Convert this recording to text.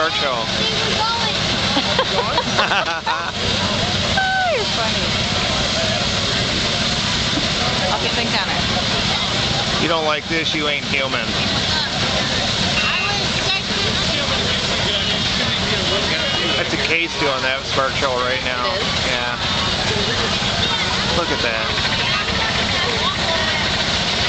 car show. Oh, you're funny. Okay, think on it. You don't like this, you ain't human. That's a case doing that spark show right now. It is? Yeah. Look at that.